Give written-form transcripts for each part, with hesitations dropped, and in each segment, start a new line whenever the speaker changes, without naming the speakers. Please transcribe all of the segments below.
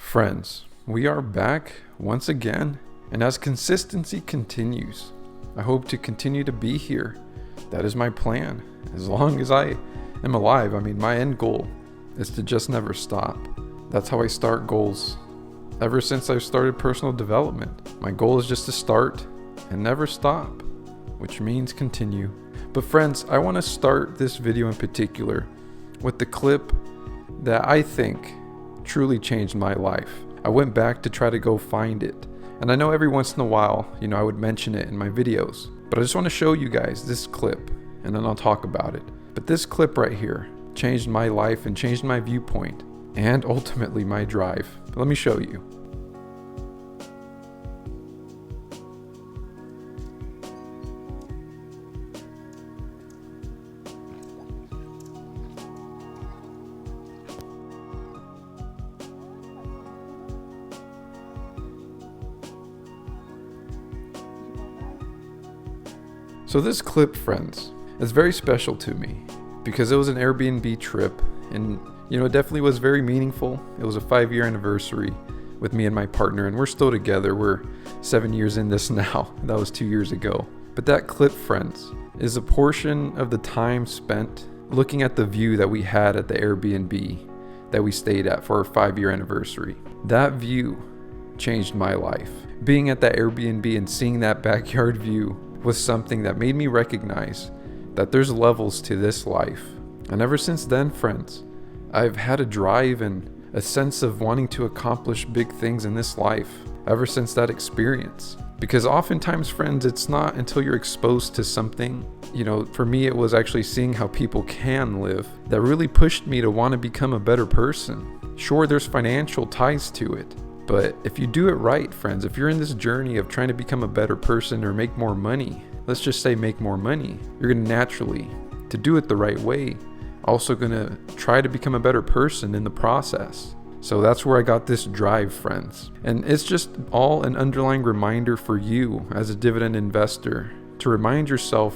Friends, we are back once again, and as consistency continues, I hope to continue to be here. That is my plan. As long as I am alive, my end goal is to just never stop. That's how I start goals. Ever since I started personal development, my goal is just to start and never stop, which means continue. But friends, I want to start this video in particular with the clip that I think truly changed my life. I went back to try to go find it. And I know every once in a while, I would mention it in my videos. But I just want to show you guys this clip and then I'll talk about it. But this clip right here changed my life and changed my viewpoint and ultimately my drive. Let me show you. So this clip, friends, is very special to me because it was an Airbnb trip and it definitely was very meaningful. It was a 5-year anniversary with me and my partner, and we're still together. We're 7 years in this now. That was 2 years ago. But that clip, friends, is a portion of the time spent looking at the view that we had at the Airbnb that we stayed at for our 5-year anniversary. That view changed my life. Being at that Airbnb and seeing that backyard view was something that made me recognize that there's levels to this life. And ever since then, friends, I've had a drive and a sense of wanting to accomplish big things in this life ever since that experience. Because oftentimes, friends, it's not until you're exposed to something, for me it was actually seeing how people can live that really pushed me to want to become a better person. Sure, there's financial ties to it, but if you do it right, friends, if you're in this journey of trying to become a better person or make more money, let's just say make more money, you're going to naturally, to do it the right way, also going to try to become a better person in the process. So that's where I got this drive, friends. And it's just all an underlying reminder for you as a dividend investor to remind yourself,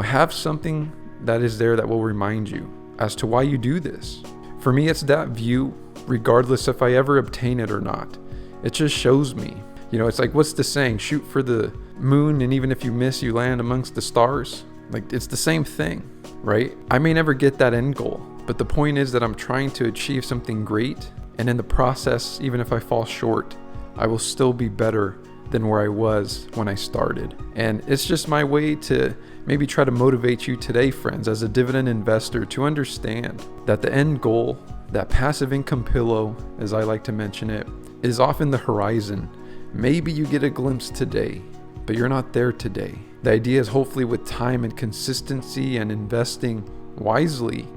have something that is there that will remind you as to why you do this. For me, it's that view, regardless if I ever obtain it or not. It just shows me, it's like, what's the saying? Shoot for the moon, and even if you miss, you land amongst the stars. Like, it's the same thing, right? I may never get that end goal, but the point is that I'm trying to achieve something great. And in the process, even if I fall short, I will still be better than where I was when I started. And it's just my way to maybe try to motivate you today, friends, as a dividend investor, to understand that the end goal, that passive income pillow, as I like to mention it, is often the horizon. Maybe you get a glimpse today, but you're not there today. The idea is hopefully with time and consistency and investing wisely,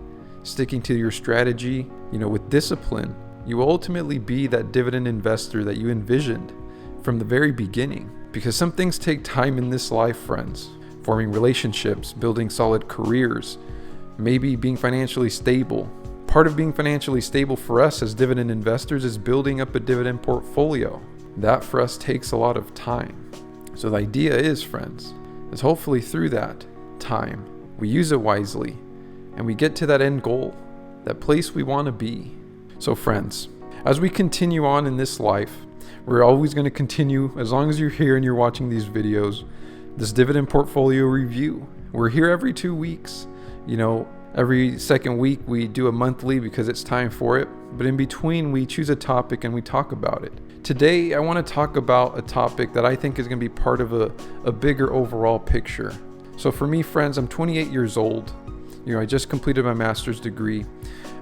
sticking to your strategy, with discipline, you will ultimately be that dividend investor that you envisioned from the very beginning. Because some things take time in this life, friends. Forming relationships, building solid careers, maybe being financially stable. Part of being financially stable for us as dividend investors is building up a dividend portfolio. That for us takes a lot of time. So the idea is, friends, is hopefully through that time, we use it wisely and we get to that end goal, that place we want to be. So friends, as we continue on in this life, we're always going to continue, as long as you're here and you're watching these videos, this dividend portfolio review. We're here every 2 weeks. Every second week we do a monthly because it's time for it. But in between, we choose a topic and we talk about it. Today, I want to talk about a topic that I think is going to be part of a bigger overall picture. So for me, friends, I'm 28 years old. I just completed my master's degree.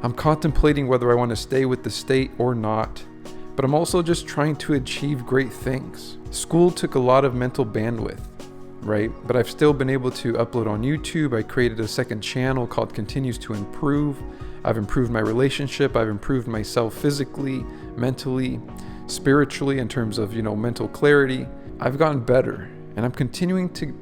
I'm contemplating whether I want to stay with the state or not. But I'm also just trying to achieve great things. School took a lot of mental bandwidth, right? But I've still been able to upload on YouTube. I created a second channel called Continues to Improve. I've improved my relationship. I've improved myself physically, mentally, spiritually, in terms of, mental clarity. I've gotten better, and I'm continuing to,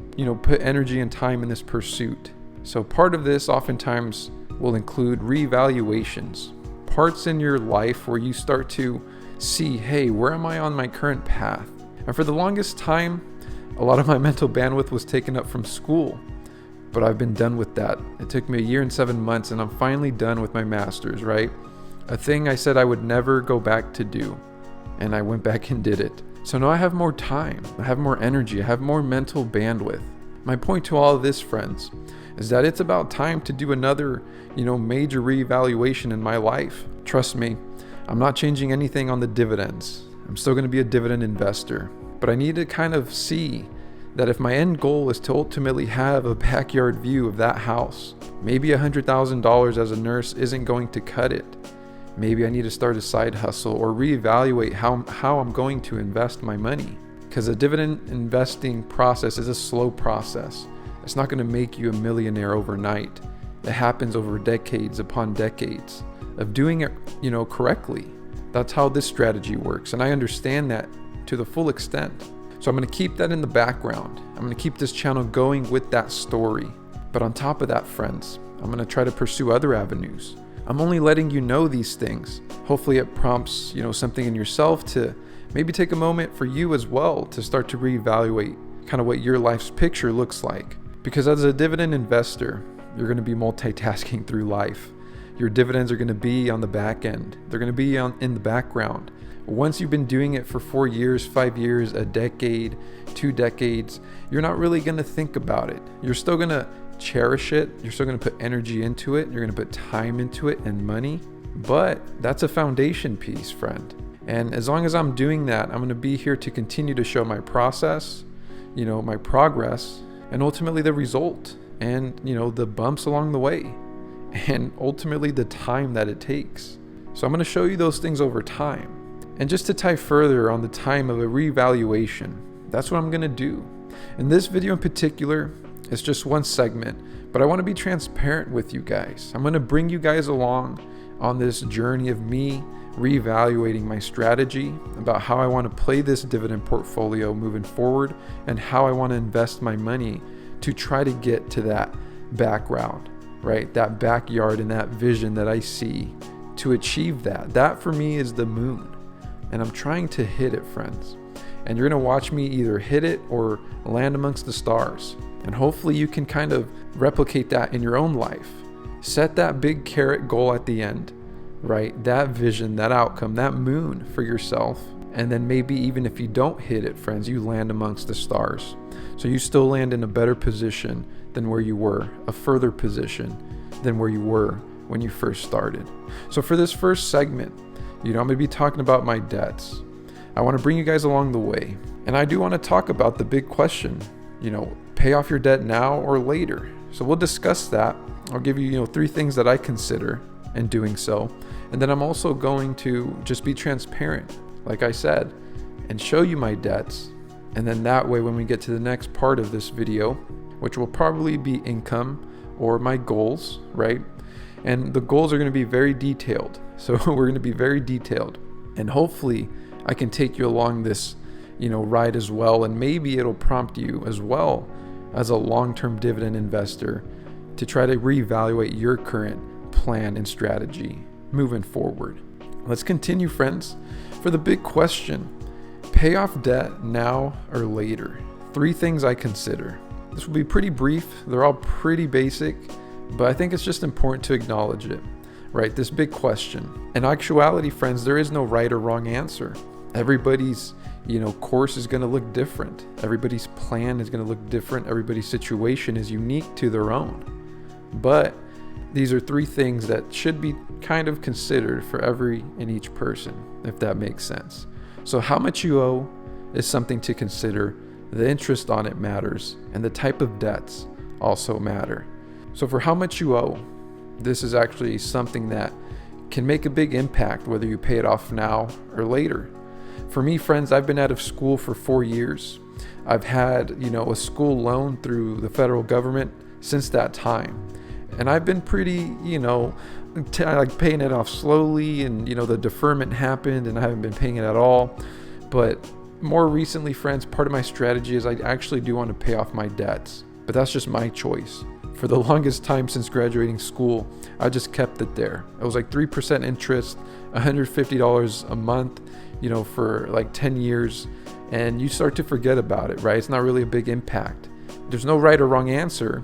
put energy and time in this pursuit. So part of this oftentimes will include reevaluations, parts in your life where you start to see, hey, where am I on my current path? And for the longest time, a lot of my mental bandwidth was taken up from school, but I've been done with that. It took me 1 year and 7 months, and I'm finally done with my master's, right? A thing I said I would never go back to do. and I went back and did it. So now I have more time, I have more energy, I have more mental bandwidth. My point to all of this, friends, is that it's about time to do another, major reevaluation in my life. Trust me, I'm not changing anything on the dividends. I'm still going to be a dividend investor, but I need to kind of see that if my end goal is to ultimately have a backyard view of that house, maybe $100,000 as a nurse isn't going to cut it. Maybe I need to start a side hustle or reevaluate how I'm going to invest my money. Because a dividend investing process is a slow process. It's not going to make you a millionaire overnight. It happens over decades upon decades of doing it, correctly. That's how this strategy works. And I understand that to the full extent. So I'm going to keep that in the background. I'm going to keep this channel going with that story. But on top of that, friends, I'm going to try to pursue other avenues. I'm only letting you know these things. Hopefully it prompts, something in yourself to maybe take a moment for you as well to start to reevaluate kind of what your life's picture looks like. Because as a dividend investor, you're going to be multitasking through life. Your dividends are going to be on the back end. They're going to be in the background. Once you've been doing it for 4 years, 5 years, a decade, 2 decades, you're not really going to think about it. You're still going to cherish it. You're still going to put energy into it. You're going to put time into it and money. But that's a foundation piece, friend. And as long as I'm doing that, I'm going to be here to continue to show my process, my progress, and ultimately the result, and, the bumps along the way, and ultimately the time that it takes. So I'm going to show you those things over time. And just to tie further on the time of a reevaluation, that's what I'm going to do. In this video in particular, it's just one segment, but I want to be transparent with you guys. I'm going to bring you guys along on this journey of me reevaluating my strategy about how I want to play this dividend portfolio moving forward and how I want to invest my money to try to get to that background, right? That backyard and that vision that I see to achieve that. That for me is the moon. And I'm trying to hit it, friends. And you're going to watch me either hit it or land amongst the stars. And hopefully you can kind of replicate that in your own life. Set that big carrot goal at the end, right? That vision, that outcome, that moon for yourself. And then maybe even if you don't hit it, friends, you land amongst the stars. So you still land in a better position than where you were, a further position than where you were when you first started. So for this first segment, I'm going to be talking about my debts. I want to bring you guys along the way. And I do want to talk about the big question, pay off your debt now or later. So we'll discuss that. I'll give you, 3 things that I consider in doing so. And then I'm also going to just be transparent, like I said, and show you my debts. And then that way, when we get to the next part of this video, which will probably be income or my goals, right? And the goals are going to be very detailed. So we're going to be very detailed. And hopefully I can take you along this, ride as well. And maybe it'll prompt you as well as a long-term dividend investor to try to reevaluate your current plan and strategy moving forward. Let's continue, friends. For the big question, pay off debt now or later. 3 things I consider. This will be pretty brief. They're all pretty basic, but I think it's just important to acknowledge it, right? This big question. In actuality, friends, there is no right or wrong answer. Everybody's, course is going to look different. Everybody's plan is going to look different. Everybody's situation is unique to their own. But these are 3 things that should be kind of considered for every and each person, if that makes sense. So how much you owe is something to consider. The interest on it matters, and the type of debts also matter. So for how much you owe, this is actually something that can make a big impact whether you pay it off now or later. For me, friends, I've been out of school for 4 years. I've had, a school loan through the federal government since that time. And I've been pretty, paying it off slowly, and, the deferment happened and I haven't been paying it at all. But more recently, friends, part of my strategy is I actually do want to pay off my debts, but that's just my choice. For the longest time since graduating school, I just kept it there. It was like 3% interest, $150 a month, for like 10 years. And you start to forget about it, right? It's not really a big impact. There's no right or wrong answer,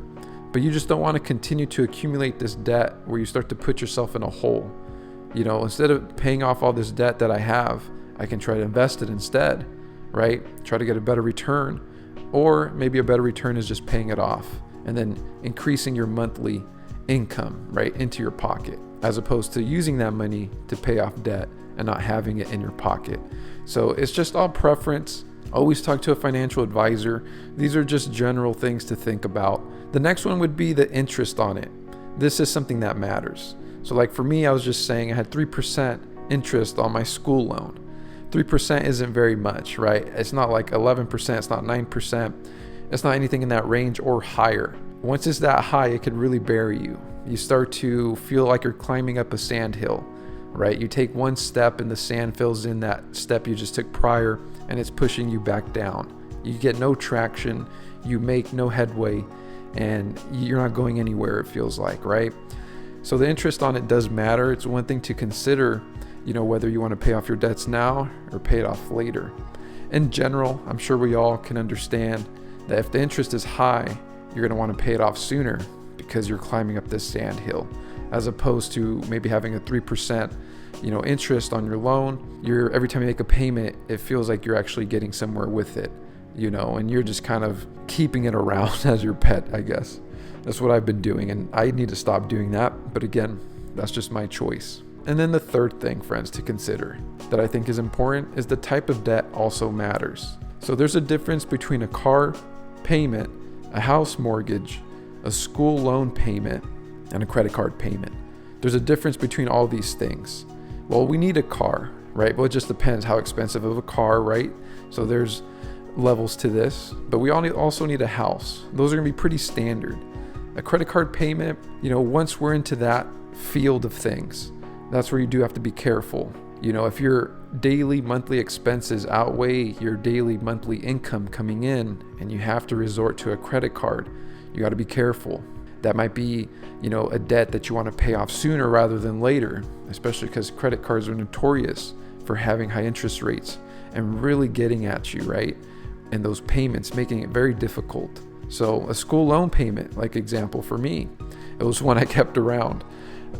but you just don't want to continue to accumulate this debt where you start to put yourself in a hole. Instead of paying off all this debt that I have, I can try to invest it instead, right? Try to get a better return, or maybe a better return is just paying it off and then increasing your monthly income right into your pocket, as opposed to using that money to pay off debt and not having it in your pocket. So it's just all preference. Always talk to a financial advisor. These are just general things to think about. The next one would be the interest on it. This is something that matters. So like for me, I was just saying I had 3% interest on my school loan. 3% isn't very much, right? It's not like 11%, it's not 9%. It's not anything in that range or higher. Once it's that high, it could really bury you. You start to feel like you're climbing up a sandhill, right? You take one step and the sand fills in that step you just took prior, and it's pushing you back down. You get no traction, you make no headway, and you're not going anywhere, it feels like, right? So the interest on it does matter. It's one thing to consider, whether you want to pay off your debts now or pay it off later. In general, I'm sure we all can understand that if the interest is high, you're going to want to pay it off sooner because you're climbing up this sand hill, as opposed to maybe having a 3%, interest on your loan. Every time you make a payment, it feels like you're actually getting somewhere with it, and you're just kind of keeping it around as your pet, I guess. That's what I've been doing, and I need to stop doing that. But again, that's just my choice. And then the third thing, friends, to consider that I think is important is the type of debt also matters. So there's a difference between a car payment, a house mortgage, a school loan payment, and a credit card payment. There's a difference between all these things. Well, we need a car, right? Well, it just depends how expensive of a car, right? So there's levels to this, but we also need a house. Those are gonna be pretty standard. A credit card payment, once we're into that field of things, that's where you do have to be careful. If your daily monthly expenses outweigh your daily monthly income coming in and you have to resort to a credit card, you got to be careful. That might be, a debt that you want to pay off sooner rather than later, especially because credit cards are notorious for having high interest rates and really getting at you, right? And those payments making it very difficult. So a school loan payment, like example for me, it was one I kept around.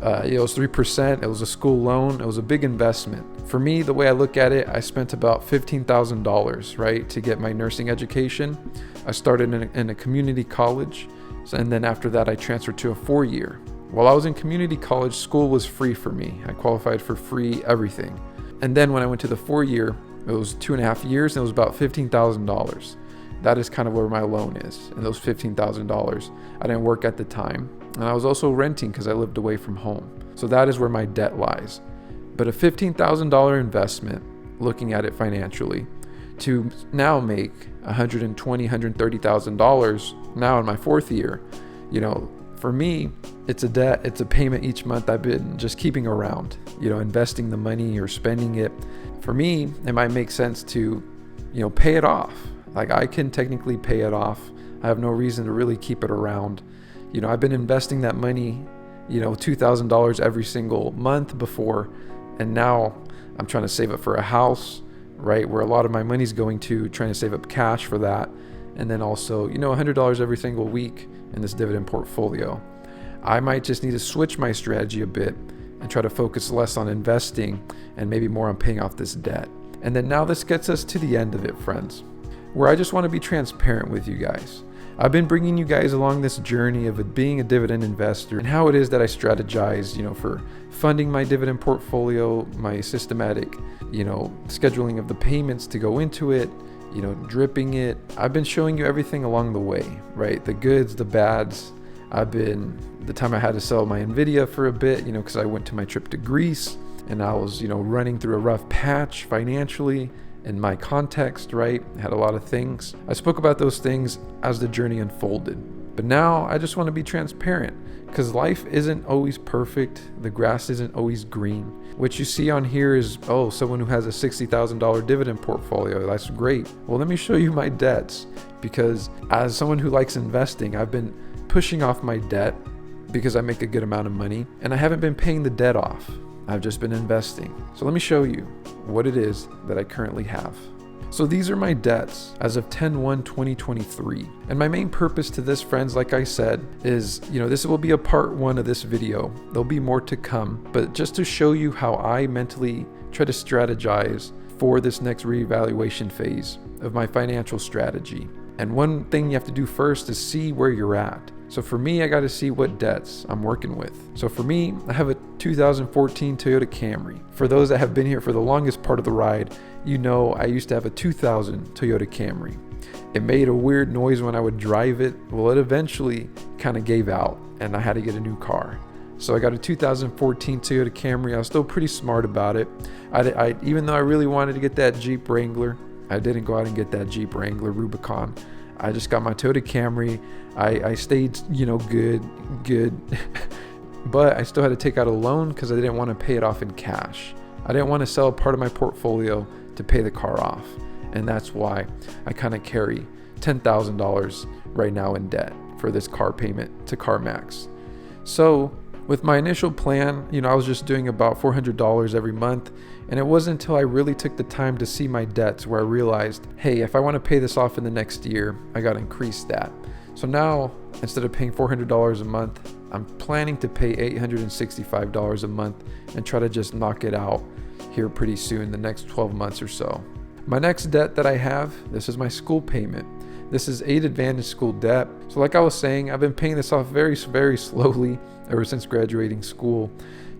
It was 3%. It was a school loan. It was a big investment. For me, the way I look at it, I spent about $15,000, right, to get my nursing education. I started in a community college, and then after that, I transferred to a 4-year. While I was in community college, school was free for me. I qualified for free everything. And then when I went to the 4-year, it was 2.5 years, and it was about $15,000. That is kind of where my loan is, and those $15,000. I didn't work at the time, and I was also renting because I lived away from home. So that is where my debt lies. But a $15,000 investment, looking at it financially, to now make $120,000, $130,000 now in my 4th year, for me, it's a debt, it's a payment each month I've been just keeping around, investing the money or spending it. For me, it might make sense to, pay it off. Like I can technically pay it off. I have no reason to really keep it around. I've been investing that money, $2,000 every single month before, and now I'm trying to save it for a house, right? Where a lot of my money's going to trying to save up cash for that. And then also, $100 every single week in this dividend portfolio. I might just need to switch my strategy a bit and try to focus less on investing and maybe more on paying off this debt. And then now this gets us to the end of it, friends, where I just want to be transparent with you guys. I've been bringing you guys along this journey of being a dividend investor and how it is that I strategize, for funding my dividend portfolio, my systematic, scheduling of the payments to go into it, dripping it. I've been showing you everything along the way, right? The goods, the bads. The time I had to sell my Nvidia for a bit, because I went to my trip to Greece and I was, running through a rough patch financially. In my context, right? I had a lot of things. I spoke about those things as the journey unfolded. But now I just want to be transparent because life isn't always perfect. The grass isn't always green. What you see on here is, someone who has a $60,000 dividend portfolio. That's great. Well, let me show you my debts because as someone who likes investing, I've been pushing off my debt because I make a good amount of money and I haven't been paying the debt off. I've just been investing. So let me show you what it is that I currently have. So these are my debts as of 10/1/2023. And my main purpose to this, friends, like I said, is, this will be a part 1 of this video. There'll be more to come, but just to show you how I mentally try to strategize for this next reevaluation phase of my financial strategy. And one thing you have to do first is see where you're at. So for me, I got to see what debts I'm working with. So for me, I have a 2014 Toyota Camry. For those that have been here for the longest part of the ride, you know I used to have a 2000 Toyota Camry. It made a weird noise when I would drive it. Well, it eventually kind of gave out and I had to get a new car. So I got a 2014 Toyota Camry. I was still pretty smart about it. I even though I really wanted to get that Jeep Wrangler, I didn't go out and get that Jeep Wrangler Rubicon. I just got my Toyota Camry. I stayed, good. But I still had to take out a loan because I didn't want to pay it off in cash. I didn't want to sell a part of my portfolio to pay the car off. And that's why I kind of carry $10,000 right now in debt for this car payment to CarMax. So with my initial plan, I was just doing about $400 every month. And it wasn't until I really took the time to see my debts where I realized, hey, if I want to pay this off in the next year, I got to increase that. So now, instead of paying $400 a month, I'm planning to pay $865 a month and try to just knock it out here pretty soon, the next 12 months or so. My next debt that I have, this is my school payment. This is Aid Advantage school debt. So like I was saying, I've been paying this off very, very slowly ever since graduating school.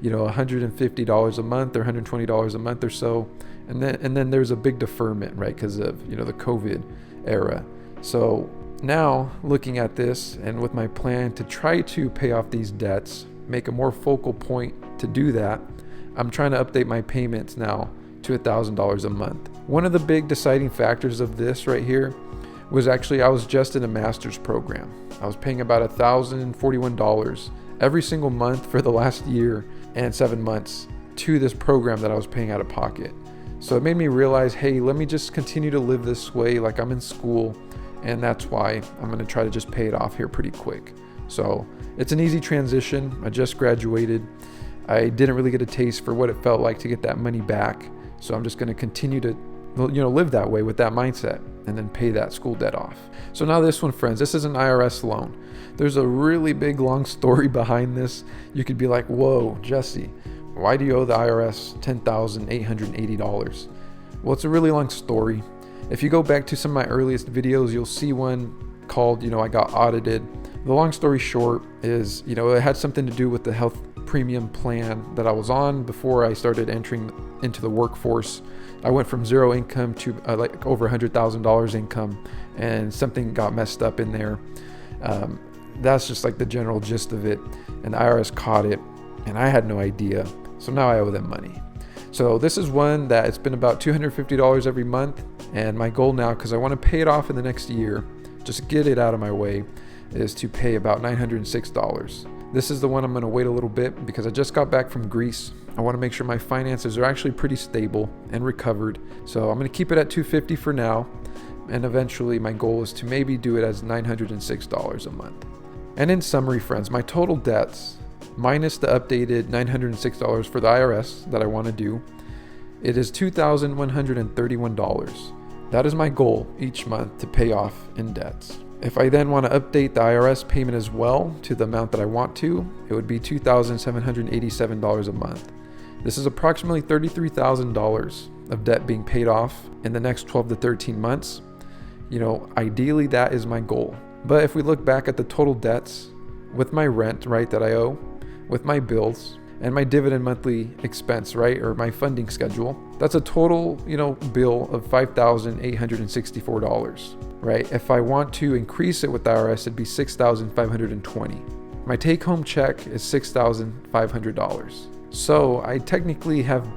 $150 a month or $120 a month or so. And then there's a big deferment, right? Because of, the COVID era. So now looking at this and with my plan to try to pay off these debts, make a more focal point to do that, I'm trying to update my payments now to $1,000 a month. One of the big deciding factors of this right here was actually I was just in a master's program. I was paying about $1,041 every single month for the last year and 7 months to this program that I was paying out of pocket. So it made me realize, hey, let me just continue to live this way like I'm in school, and that's why I'm going to try to just pay it off here pretty quick. So it's an easy transition. I just graduated. I didn't really get a taste for what it felt like to get that money back. So I'm just going to continue to live that way with that mindset and then pay that school debt off. So now this one, friends, this is an IRS loan. There's a really big, long story behind this. You could be like, whoa, Jesse, why do you owe the IRS $10,880? Well, it's a really long story. If you go back to some of my earliest videos, you'll see one called, I got audited. The long story short is, it had something to do with the health premium plan that I was on before I started entering into the workforce. I went from zero income to like over $100,000 income, and something got messed up in there. That's just like the general gist of it. And the IRS caught it, and I had no idea. So now I owe them money. So this is one that it's been about $250 every month. And my goal now, because I want to pay it off in the next year, just get it out of my way, is to pay about $906. This is the one I'm going to wait a little bit because I just got back from Greece. I want to make sure my finances are actually pretty stable and recovered. So I'm going to keep it at $250 for now. And eventually my goal is to maybe do it as $906 a month. And in summary, friends, my total debts, minus the updated $906 for the IRS that I want to do, it is $2,131. That is my goal each month to pay off in debts. If I then want to update the IRS payment as well to the amount that I want to, it would be $2,787 a month. This is approximately $33,000 of debt being paid off in the next 12 to 13 months. Ideally that is my goal. But if we look back at the total debts with my rent, right, that I owe, with my bills, and my dividend monthly expense, right, or my funding schedule, that's a total, bill of $5,864, right? If I want to increase it with the IRS, it'd be $6,520. My take-home check is $6,500. So I technically have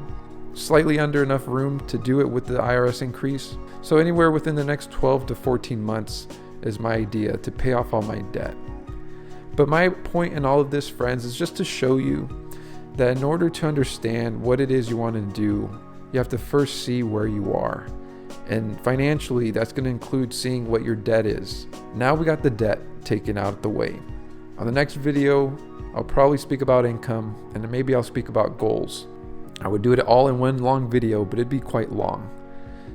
slightly under enough room to do it with the IRS increase. So anywhere within the next 12 to 14 months is my idea to pay off all my debt. But my point in all of this, friends, is just to show you that in order to understand what it is you want to do, you have to first see where you are. And financially, that's going to include seeing what your debt is. Now we got the debt taken out of the way. On the next video, I'll probably speak about income, and then maybe I'll speak about goals. I would do it all in one long video, but it'd be quite long.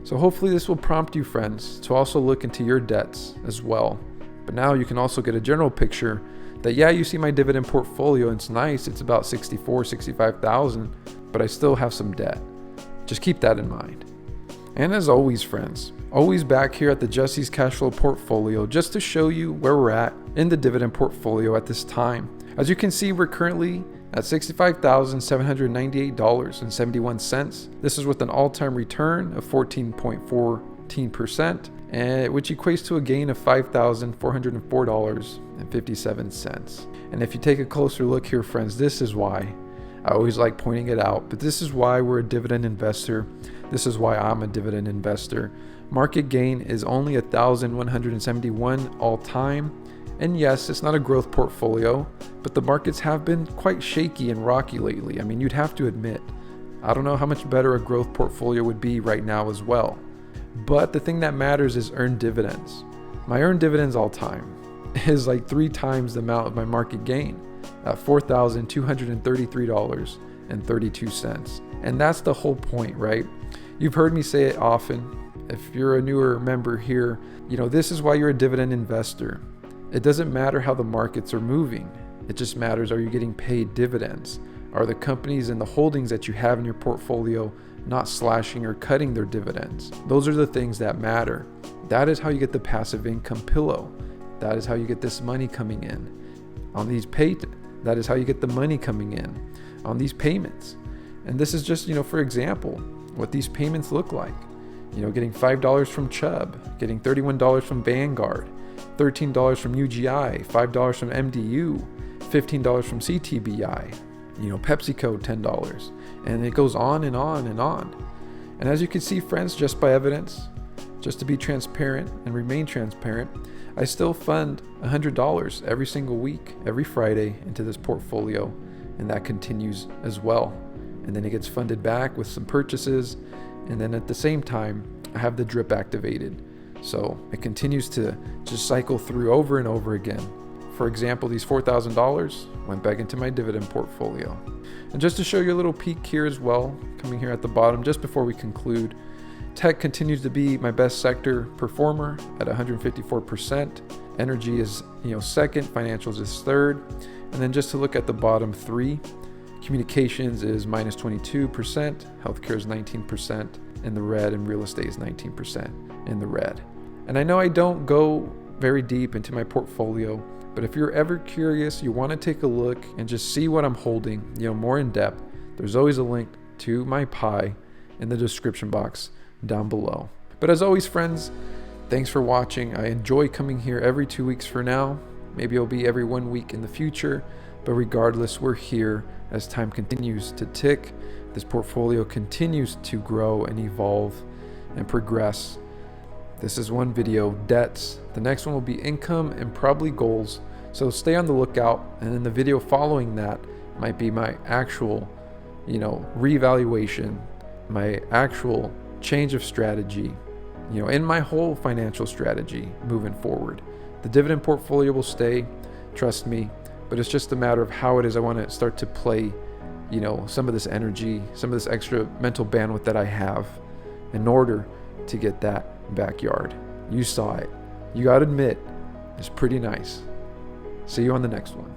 So hopefully this will prompt you, friends, to also look into your debts as well. But now you can also get a general picture that, yeah, you see my dividend portfolio, and it's nice. It's about $65,000, but I still have some debt. Just keep that in mind. And as always, friends, always back here at the Jesse's Cash Flow Portfolio just to show you where we're at in the dividend portfolio at this time. As you can see, we're currently at $65,798.71. This is with an all-time return of 14.14%, which equates to a gain of $5,404.57. And if you take a closer look here, friends, this is why I always like pointing it out, but this is why we're a dividend investor. This is why I'm a dividend investor. Market gain is only 1,171 all time. And yes, it's not a growth portfolio, but the markets have been quite shaky and rocky lately. I mean, you'd have to admit, I don't know how much better a growth portfolio would be right now as well. But the thing that matters is earned dividends. My earned dividends all time is like 3 times the amount of my market gain at $4,233.32. And that's the whole point, right? You've heard me say it often. If you're a newer member here, this is why you're a dividend investor. It doesn't matter how the markets are moving. It just matters, are you getting paid dividends? Are the companies and the holdings that you have in your portfolio not slashing or cutting their dividends? Those are the things that matter. That is how you get the passive income pillow. That is how you get this money coming in. On these that is how you get the money coming in on these payments. And this is just, for example, what these payments look like. Getting $5 from Chubb, getting $31 from Vanguard, $13 from UGI, $5 from MDU, $15 from CTBI, PepsiCo $10, and it goes on and on and on. And as you can see, friends, just by evidence, just to be transparent and remain transparent, I still fund $100 every single week, every Friday into this portfolio, and that continues as well. And then it gets funded back with some purchases, and then at the same time, I have the drip activated. So it continues to just cycle through over and over again. For example, these $4,000 went back into my dividend portfolio. And just to show you a little peek here as well, coming here at the bottom, just before we conclude, tech continues to be my best sector performer at 154%. Energy is, second, financials is third. And then just to look at the bottom 3, communications is minus 22%, healthcare is 19% in the red, and real estate is 19% in the red. And I know I don't go very deep into my portfolio, but if you're ever curious, you want to take a look and just see what I'm holding, more in depth, there's always a link to my pie in the description box down below. But as always, friends, thanks for watching. I enjoy coming here every 2 weeks for now. Maybe it'll be every 1 week in the future, but regardless, we're here as time continues to tick. This portfolio continues to grow and evolve and progress. This is one video, debts. The next one will be income and probably goals. So stay on the lookout. And then the video following that might be my actual, reevaluation, my actual change of strategy, in my whole financial strategy moving forward. The dividend portfolio will stay, trust me, but it's just a matter of how it is I want to start to play, some of this energy, some of this extra mental bandwidth that I have in order to get that backyard. You saw it. You got to admit, it's pretty nice. See you on the next one.